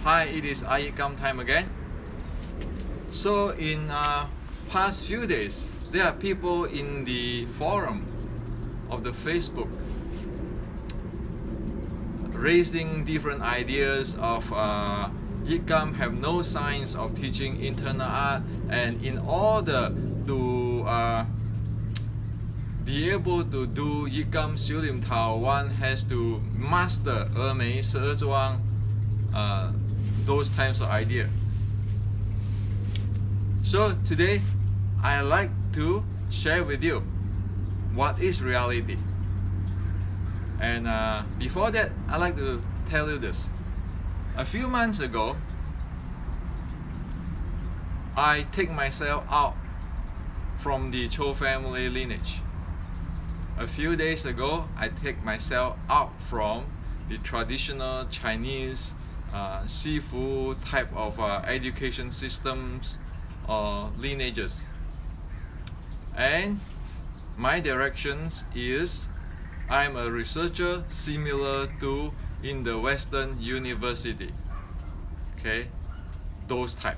Hi, it is iYikKam time again. So in past few days, there are people in the forum of the Facebook raising different ideas of iYikKam have no science of teaching internal art, and in order to be able to do iYikKam 修炼陶, one has to master Emei, zhuang, those types of ideas. So today, I like to share with you what is reality. And before that, I like to tell you this. A few months ago, I take myself out from the Chun family lineage. A few days ago, I take myself out from the traditional Chinese Sifu type of education systems or lineages. And my directions is I'm a researcher similar to in the Western University. Okay, those type.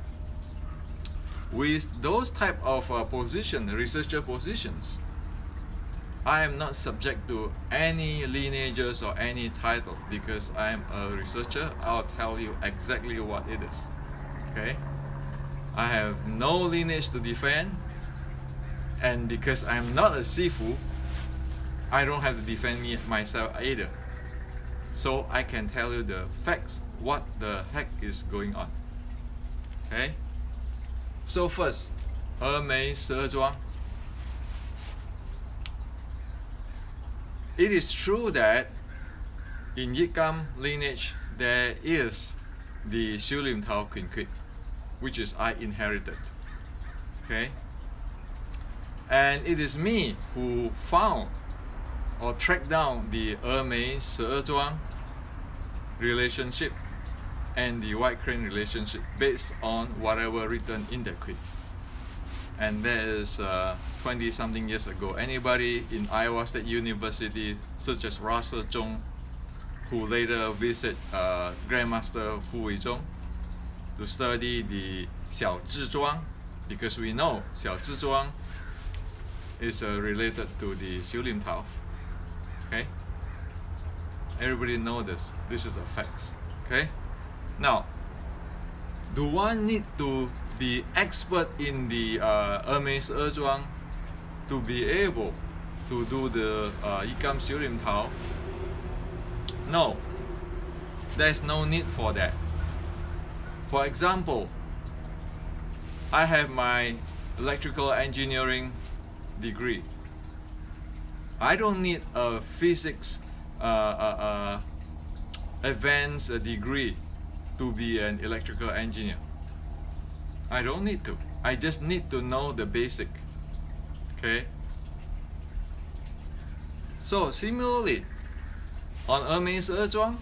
With those type of researcher positions, I am not subject to any lineages or any title because I am a researcher. I'll tell you exactly what it is. Okay, I have no lineage to defend, and because I'm not a Sifu, I don't have to defend myself either. So I can tell you the facts, what the heck is going on. Okay, so first, Emei zhuang. It is true that in iYikKam lineage there is the 修炼陶 Queen, which is I inherited. Okay, and it is me who found or tracked down the Emei zhuang relationship and the white crane relationship based on whatever written in the Queen. And that is 20-something years ago. Anybody in Iowa State University, such as Chun, who later visited Grandmaster Fu Weizhong to study the zhuang, because we know zhuang is related to the 修炼陶. Okay, everybody know this. This is a fact. Okay, now, do one need to be expert in the Emei zhuang to be able to do the iYikKam 修炼陶? No, there's no need for that. For example, I have my electrical engineering degree. I don't need a physics advanced degree to be an electrical engineer. I don't need to. I just need to know the basic. Okay. So similarly, on Emei zhuang,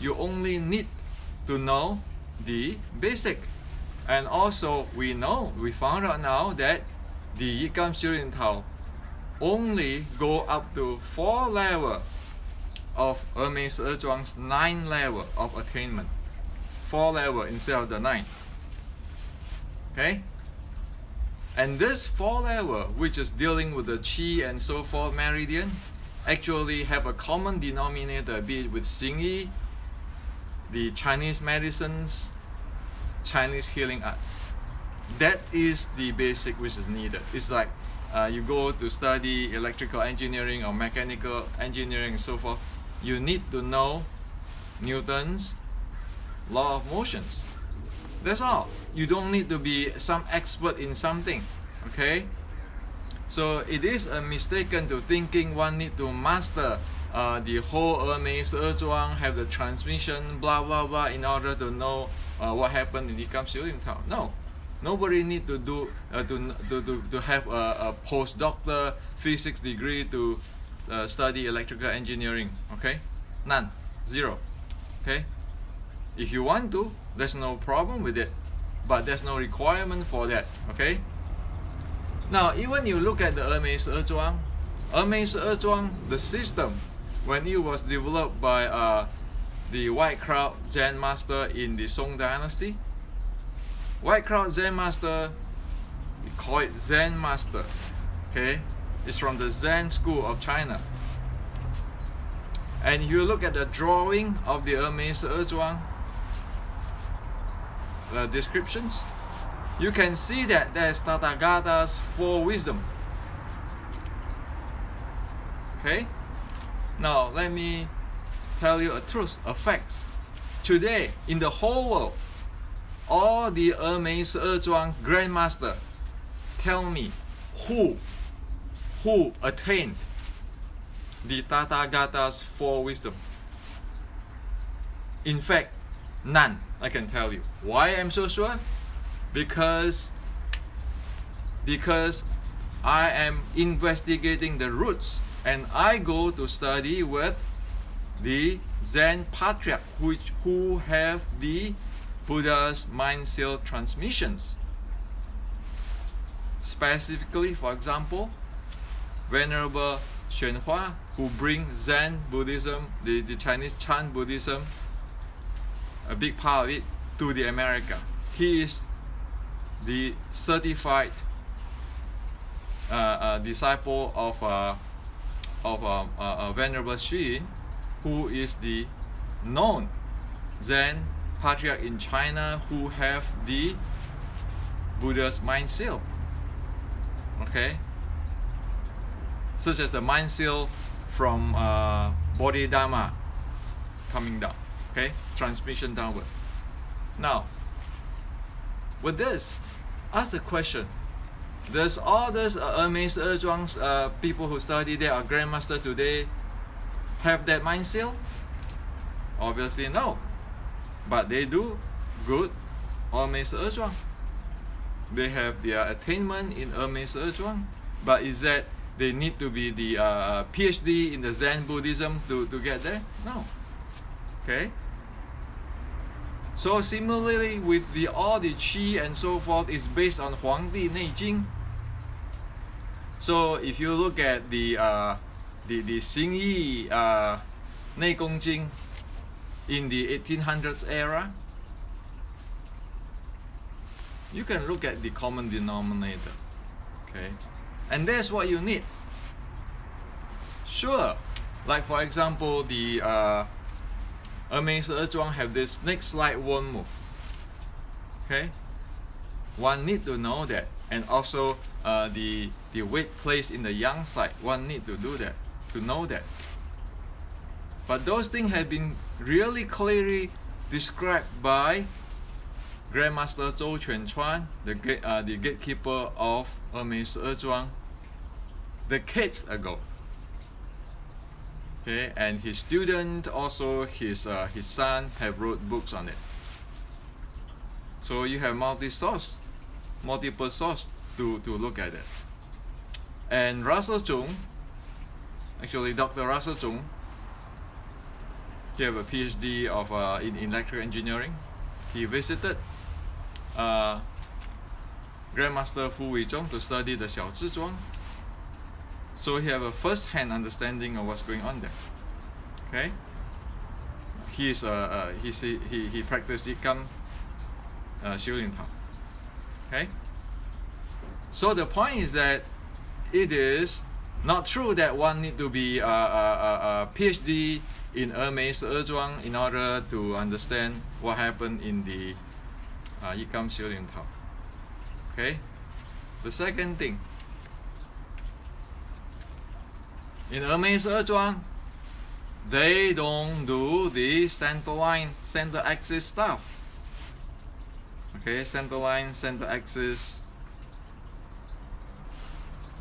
you only need to know the basic. And also we found out now that the iYikKam 修炼陶 only go up to 4 level of Emei zhuang's 9 level of attainment. 4 level instead of the 9. Okay? And this 4 level, which is dealing with the qi and so forth meridian, actually have a common denominator, be it with Xingyi, the Chinese medicines, Chinese healing arts. That is the basic which is needed. It's like you go to study electrical engineering or mechanical engineering and so forth, you need to know Newton's law of motions. That's all. You don't need to be some expert in something. Okay? So it is a mistaken to thinking one need to master the whole Emei zhuang, have the transmission, blah blah blah, in order to know what happened in iYikKam 修炼陶. No. Nobody need to do to have a postdoctor physics degree to study electrical engineering. Okay, none, zero. Okay, if you want to, there's no problem with it, but there's no requirement for that. Okay. Now, even you look at the Emei zhuang, the system when it was developed by the White Cloud Zen master in the Song dynasty. White Cloud Zen master, we call it Zen master. Okay, it's from the Zen school of China. And if you look at the drawing of the Emei zhuang descriptions, you can see that there's Tathagata's four wisdom. Okay, now let me tell you a truth, a fact. Today, in the whole world, all the Emei zhuang grandmaster, tell me who attained the Tathagata's four wisdom. In fact, none, I can tell you. Why I'm so sure? Because I am investigating the roots, and I go to study with the Zen patriarch who have the Buddha's mind seal transmissions. Specifically, for example, Venerable Chun, who bring Zen Buddhism, the Chinese Chan Buddhism, a big part of it, to the America. He is the certified disciple of Venerable Chun, who is the known Zen patriarch in China who have the Buddha's mind seal. Okay, such as the mind seal from Bodhidharma coming down. Okay, transmission downward. Now, with this, ask the question: does all those Emei zhuang's people who study there, our grandmaster today, have that mind seal? Obviously no, but they do good Emei zhuang. They have their attainment in Emei zhuang, but is that they need to be the PhD in the Zen Buddhism to get there? No. Okay. So similarly with all the qi and so forth is based on Huangdi Neijing. So if you look at the Xingyi Neigong Jing in the 1800s era, you can look at the common denominator. Okay, and that's what you need. Sure, like for example, the Emei zhuang have this snake slide won't move. Okay, one need to know that, and also the weight placed in the yang side, one need to do that, to know that. But those things have been really clearly described by Grandmaster Zhou Quanchuan, the gatekeeper of Emei zhuang, decades ago. Okay, and his student, also his son, have wrote books on it. So you have multiple source to look at it. And Russell Chung, actually Dr. Russell Chung, he have a PhD of in electrical engineering. He visited Grandmaster Fu Weizhong to study the Xiao Zhi Zhuang. So he have a first-hand understanding of what's going on there. Okay, he practiced iYikKam Xiulin Tao. Okay, so the point is that it is not true that one need to be a PhD in Emei zhuang in order to understand what happened in the iYikKam Xiulin Tao. Okay, the second thing, in Emei zhuang, they don't do the center axis stuff. Okay, center axis,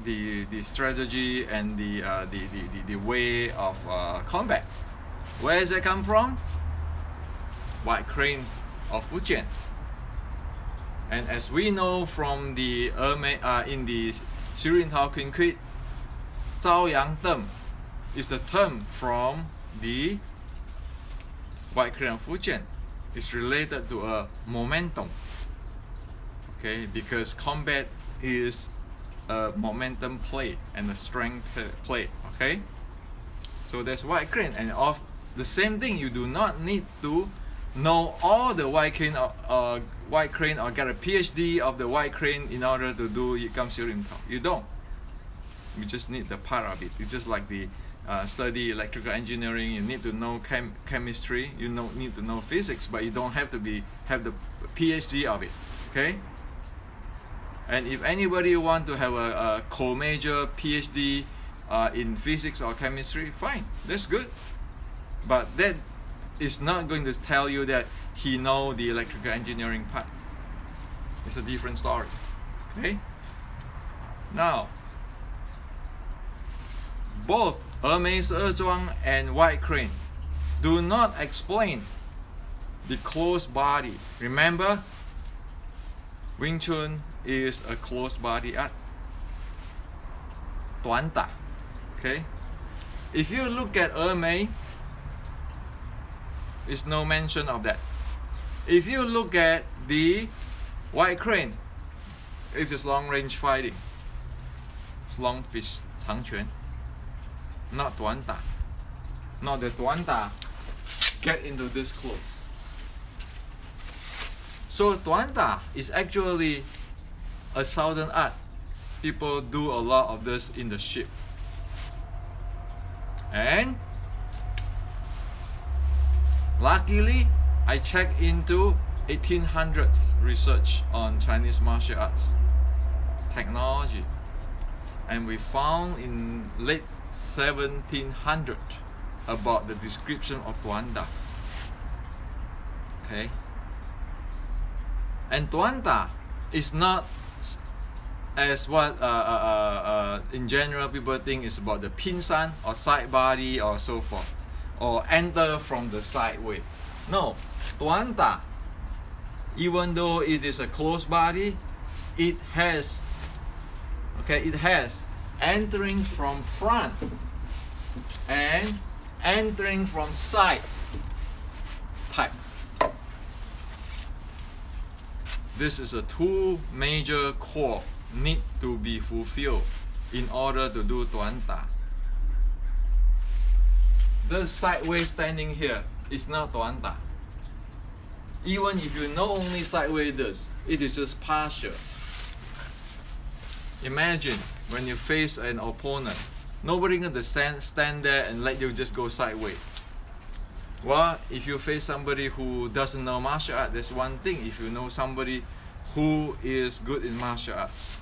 the strategy and the way of combat. Where does that come from? White crane of Fujian. And as we know from the in the Xiulin Tao Quinquit, Zhao Yang term is the term from the White crane of Fujian. It's related to a momentum. Okay, because combat is a momentum play and a strength play. Okay, so that's White crane, and the same thing. You do not need to know all the white crane or get a PhD of the white crane in order to do iYikKam theorem. You don't. You just need the part of it. It's just like the study electrical engineering. You need to know chemistry. You need to know physics, but you don't have to have the PhD of it. Okay. And if anybody want to have a co-major PhD in physics or chemistry, fine, that's good. But that is not going to tell you that he knows the electrical engineering part. It's a different story. Okay? Now, both Emei's zhuang and white crane do not explain the closed body. Remember, Wing Chun is a closed body art. Anta. Okay? If you look at Emei, there's no mention of that. If you look at the white crane, it's just long range fighting. It's long fish, 长拳. Not Anta. Not the Anta get into this close. So Anta is actually a southern art. People do a lot of this in the ship. And luckily, I checked into 1800s research on Chinese martial arts technology, and we found in late 1700 about the description of Anta. Okay, and Anta is not as what in general people think is about the pinsan or side body or so forth, or enter from the side way. No, Anta, even though it is a closed body, it has entering from front and entering from side type. This is a two major core need to be fulfilled in order to do Anta. The sideways standing here is not Anta. Even if you know only sideways this, it is just partial. Imagine when you face an opponent, nobody going to stand there and let you just go sideways. Well, if you face somebody who doesn't know martial arts, that's one thing. If you know somebody who is good in martial arts,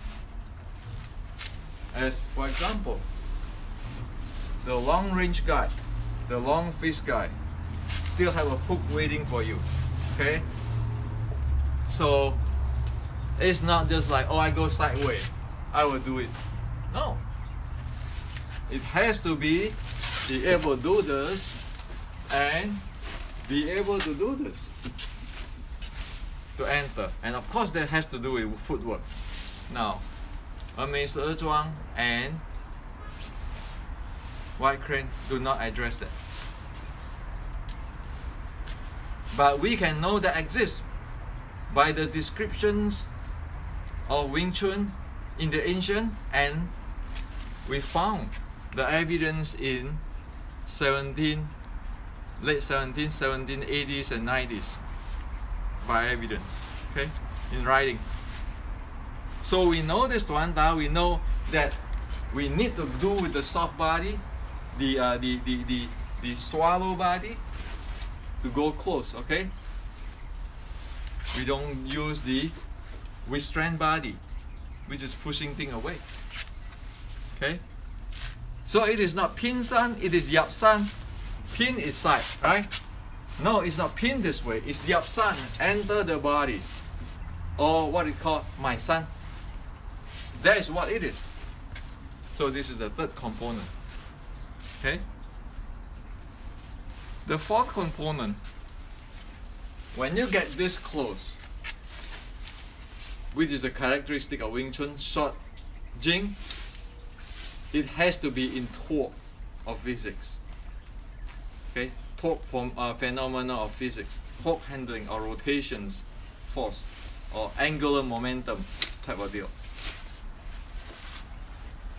as for example, the long range guy, the long fist guy, still have a hook waiting for you. Okay, so it's not just like, oh, I go sideways, I will do it. No, it has to be able to do this and be able to do this to enter, and of course that has to do with footwork. Now, Emei's zhuang and white crane do not address that, but we can know that exists by the descriptions of Wing Chun in the ancient, and we found the evidence in late 1780s and 90s by evidence, okay, in writing. So we know this Anta, we know that we need to do with the soft body, the swallow body, to go close, okay? We don't use the restrained body, which is pushing thing away, okay? So it is not pinsan, it is yapsan. Pin is side, right? No, it's not pin this way, it's yapsan, enter the body, or what it called my son. That is what it is. So this is the third component, okay? The fourth component, when you get this close, which is a characteristic of Wing Chun, short jing, it has to be in torque of physics. Okay, torque from phenomena of physics, torque handling or rotations, force, or angular momentum type of deal.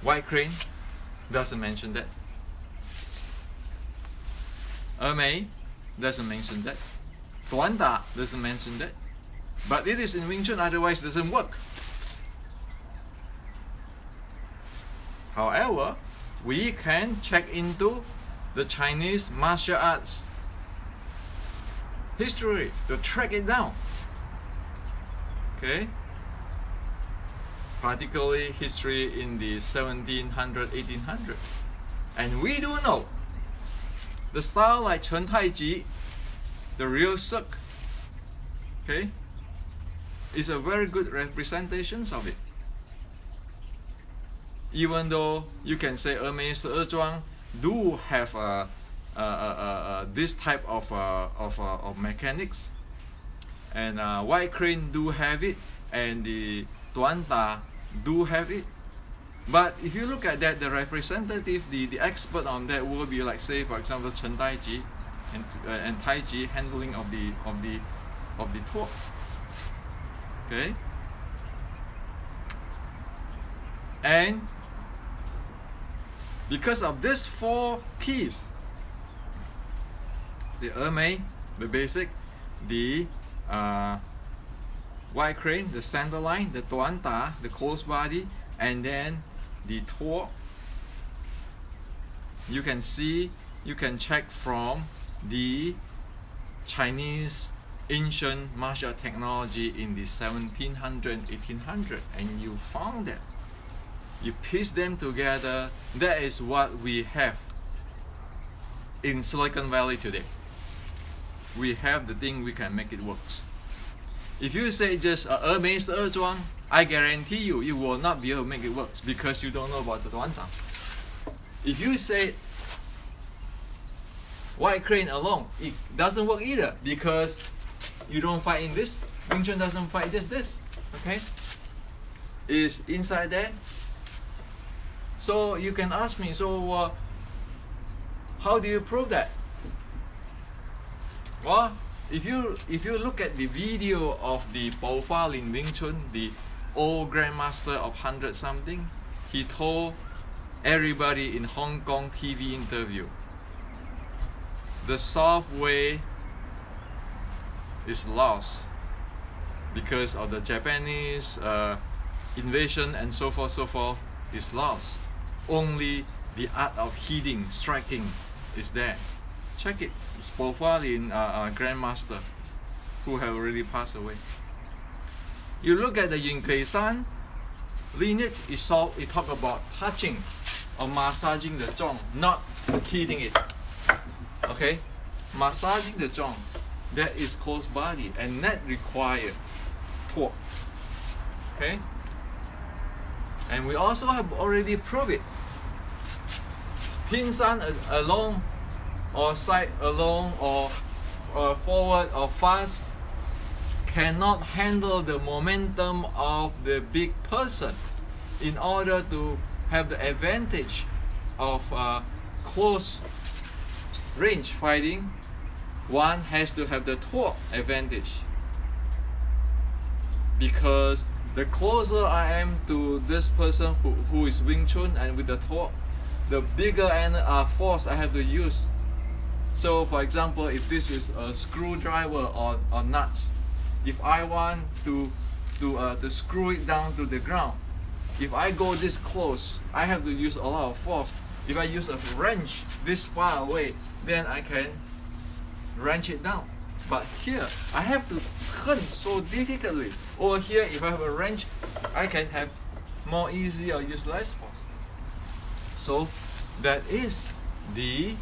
White crane doesn't mention that. Emei doesn't mention that. Anta doesn't mention that. But it is in Wing Chun, otherwise it doesn't work. However, we can check into the Chinese martial arts history to track it down. Okay? Particularly history in the 1700, 1800. And we do know the style like Chun Tai Chi, the real Suk, okay, is a very good representation of it. Even though you can say Emei zhuang do have this type of mechanics, and White Crane do have it, and the Anta do have it. But if you look at that, the representative, the expert on that will be like, say for example, Chun Tai Chi and Tai Chi handling of the torque. Okay, and because of this 4 P's, the Emei, the basic, the White Crane, the center line, the Anta, the close body, and then the torque, you can see, you can check from the Chinese ancient martial technology in the 1700 and 1800, and you found that. You piece them together, that is what we have in Silicon Valley today. We have the thing, we can make it work. If you say just Emei zhuang, I guarantee you, you will not be able to make it work because you don't know about the Anta. If you say White Crane alone, it doesn't work either because you don't fight in this. Wing Chun doesn't fight this. Okay? Is inside there. So you can ask me, so how do you prove that? Well, if you look at the video of the profile in Wing Chun, the old grandmaster of 100 something, he told everybody in Hong Kong TV interview, the soft way is lost because of the Japanese invasion and so forth is lost. Only the art of hitting, striking is there. Check it. It's profile in Grandmaster who have already passed away. You look at the iYikKam lineage, it talk about touching or massaging the zhuang, not hitting it. Okay? Massaging the zhuang, that is close body, and that require torque. Okay? And we also have already proved it. Pinsan alone, or side alone, or forward or fast, cannot handle the momentum of the big person. In order to have the advantage of close range fighting, one has to have the torque advantage. Because the closer I am to this person who is Wing Chun and with the torque, the bigger force I have to use. So for example, if this is a screwdriver or nuts, if I want to screw it down to the ground, if I go this close, I have to use a lot of force. If I use a wrench this far away, then I can wrench it down. But here, I have to turn so difficultly. Over here, if I have a wrench, I can have more easy or use less force. So that is the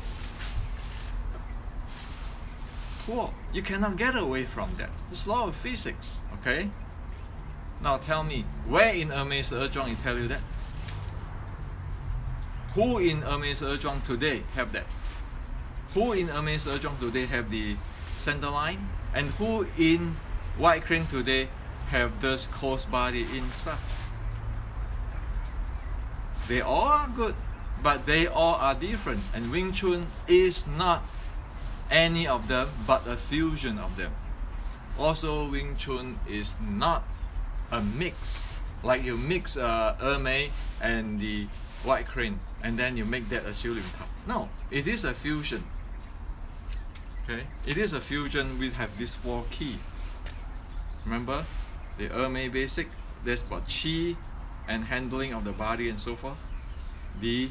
torque. You cannot get away from that. It's law of physics. Okay. Now tell me, where in Emei zhuang it tell you that? Who in Emei zhuang today have that? Who in Emei zhuang today have the center line? And who in White Crane today have this close body inside? They all are good, but they all are different. And Wing Chun is not any of them, but a fusion of them. Also, Wing Chun is not a mix, like you mix Emei and the White Crane, and then you make that a Xiu Lim Tao. No, it is a fusion. Okay, it is a fusion. We have these 4 key. Remember, the Emei basic. There's about qi and handling of the body and so forth. The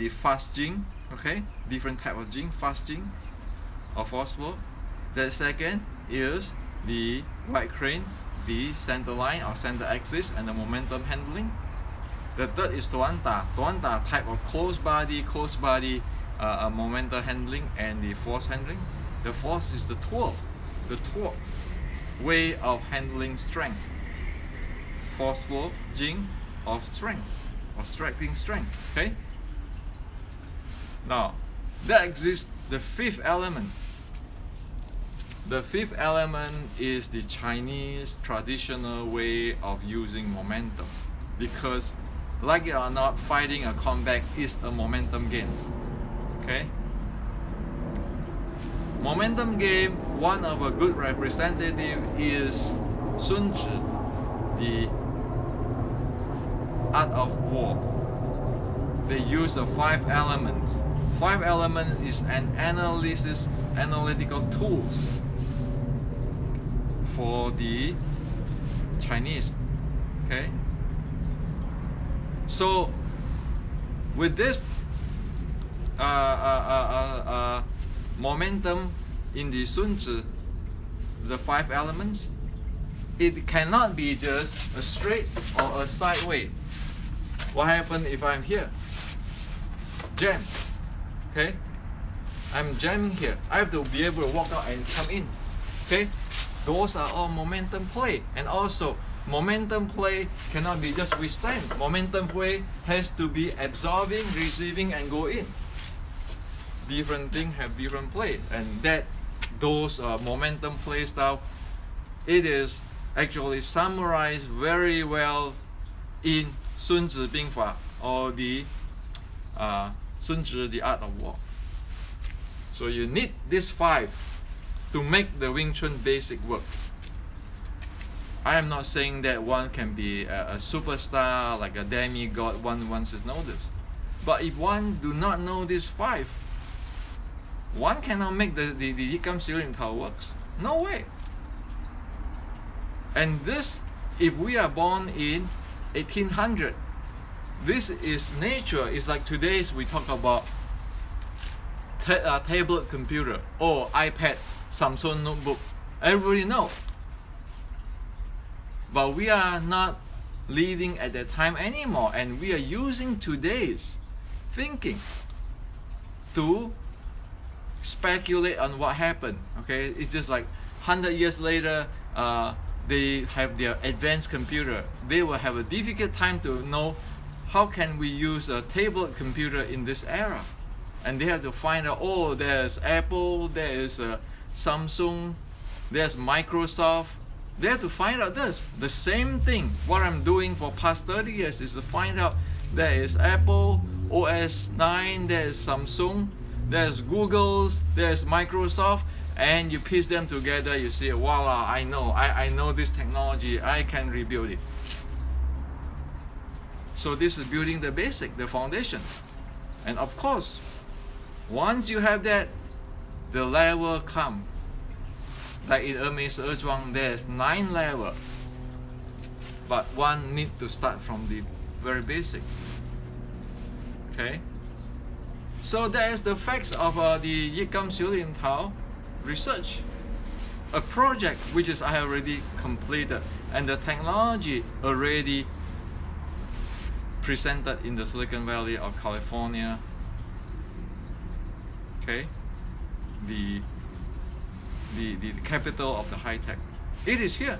fast jing. Okay, different type of jing, fast jing or forceful. The second is the right crane, the center line or center axis, and the momentum handling. The third is Anta. Anta type of close body, momentum handling, and the force handling. The fourth is the torque way of handling strength. Forceful, jing, or strength, or striking strength. Okay. Now, that exists the 5th element. The 5th element is the Chinese traditional way of using momentum, because like it or not, fighting a combat is a momentum game. Okay? Momentum game, one of a good representative is Chun, the art of war. They use the 5 elements. 5 elements is an analytical tools for the Chinese. Okay. So with this momentum in the Sun Tzu, the 5 elements, it cannot be just a straight or a sideway. What happens if I'm here? Jam. Okay? I'm jamming here. I have to be able to walk out and come in. Okay? Those are all momentum play. And also, momentum play cannot be just withstand. Momentum play has to be absorbing, receiving, and go in. Different things have different play. And those momentum play style, it is actually summarized very well in Sun Tzu Bing Fa, or the Sun Tzu, the art of war. So you need these 5 to make the Wing Chun basic work. I am not saying that one can be a superstar, like a demigod, one wants to know this. But if one do not know these 5, one cannot make the iYikKam Silim Tao works. No way. And this, if we are born in 1800, this is nature. It's like today's we talk about tablet computer or iPad, Samsung notebook. Everybody know. But we are not living at that time anymore, and we are using today's thinking to speculate on what happened. Okay, it's just like 100 years later, they have their advanced computer. They will have a difficult time to know how can we use a tablet computer in this era, and they have to find out, oh, there's Apple, there's Samsung, there's Microsoft. They have to find out this. The same thing what I'm doing for past 30 years is to find out there is Apple, OS 9, there's Samsung, there's Google's, there's Microsoft, and you piece them together, you see, voila, I know this technology, I can rebuild it. So this is building the basic, the foundation. And of course, once you have that, the level come. Like in Emei's zhuang, there's 9 levels. But one need to start from the very basic. Okay? So that is the facts of the iYikKam Silim Tao research. A project which is I have already completed, and the technology already presented in the Silicon Valley of California. Okay? The capital of the high tech. It is here.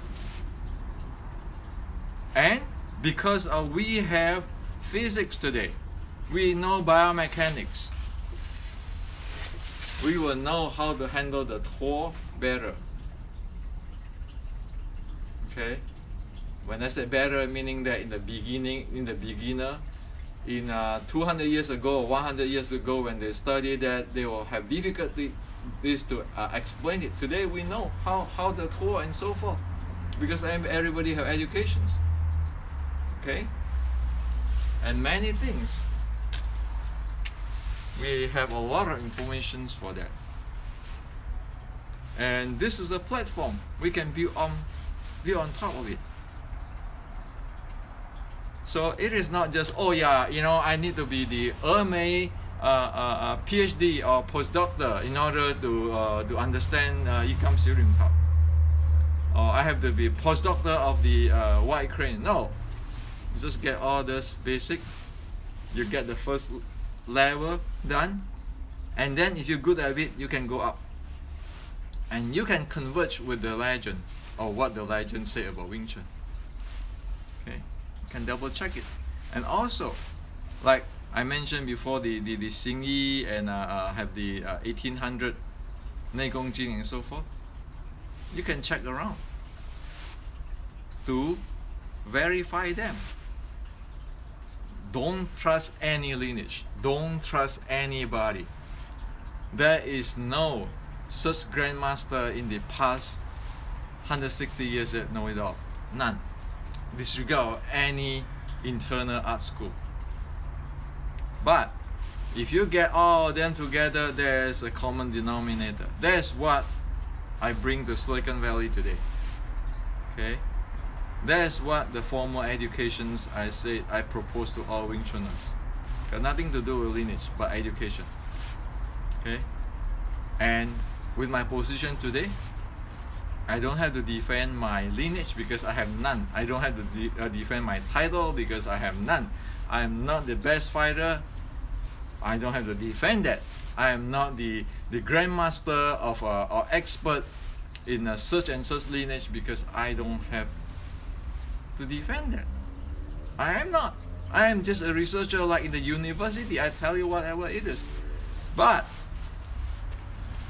And because we have physics today, we know biomechanics, we will know how to handle the torque better. Okay? When I say better, meaning that in the beginner, 200 years ago, 100 years ago, when they studied that, they will have difficulty to explain it. Today we know how the torque and so forth, because everybody have educations. Okay? And many things. We have a lot of information for that. And this is the platform we can build on top of it. So it is not just, oh yeah, you know, I need to be the Emei PhD or postdoctor in order to understand iYikKam Sirim Tao. Or I have to be postdoctor of the white crane. No, you just get all this basic. You get the first level done, and then if you're good at it, you can go up. And you can converge with the legend, or what the legend say about Wing Chun. Okay, you can double check it. And also, like I mentioned before, the Xing Yi and have the 1800 Nei Gong Jin and so forth. You can check around to verify them. Don't trust any lineage. Don't trust anybody. There is no such grandmaster in the past 160 years that know it all. None. Disregard any internal art school. But if you get all of them together, there's a common denominator. That's what I bring to Silicon Valley today. Okay? That's what the formal educations I propose to all Wing Chuners. Got nothing to do with lineage, but education. Okay? And with my position today, I don't have to defend my lineage because I have none. I don't have to defend my title because I have none. I am not the best fighter. I don't have to defend that. I am not the grandmaster of or expert in such and such lineage because I don't have to defend that. I am not. I am just a researcher like in the university. I tell you whatever it is. But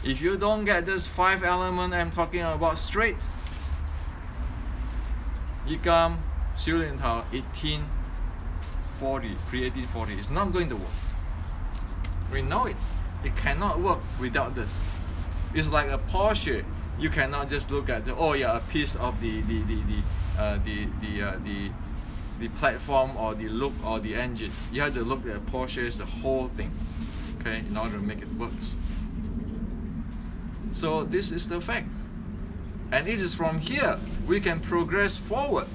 if you don't get this 5 element I'm talking about straight, iYikKam Sirim Tao 1840, pre-1840, it's not going to work. We know it. It cannot work without this. It's like a Porsche. You cannot just look at a piece of the platform or the look or the engine. You have to look at Porsche's the whole thing, okay, in order to make it work. So this is the fact, and it is from here we can progress forward.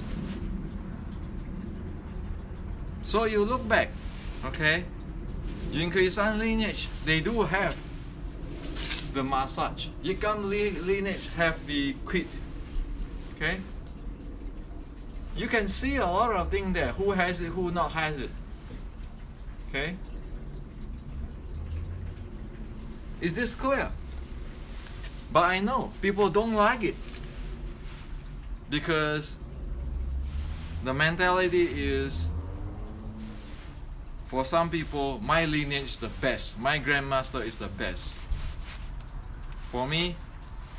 So you look back, okay, Yin-Kui-San lineage, they do have the massage. iYikKam lineage have the quid. Okay, you can see a lot of things there. Who has it, who not has it. Okay, is this clear? But I know people don't like it because the mentality is, for some people, my lineage is the best, my grandmaster is the best. For me,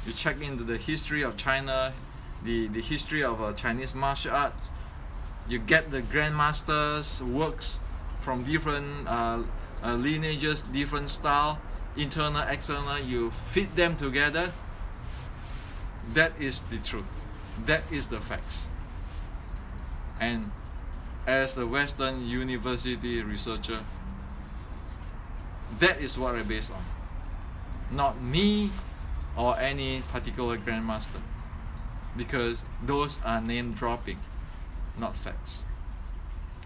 you check into the history of China, the history of Chinese martial art, you get the grandmasters' works from different lineages, different style, internal, external, you fit them together. That is the truth. That is the facts. And as a Western university researcher, that is what I base on. Not me or any particular grandmaster, because those are name dropping, not facts.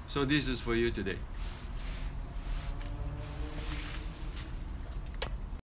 So this is for you today.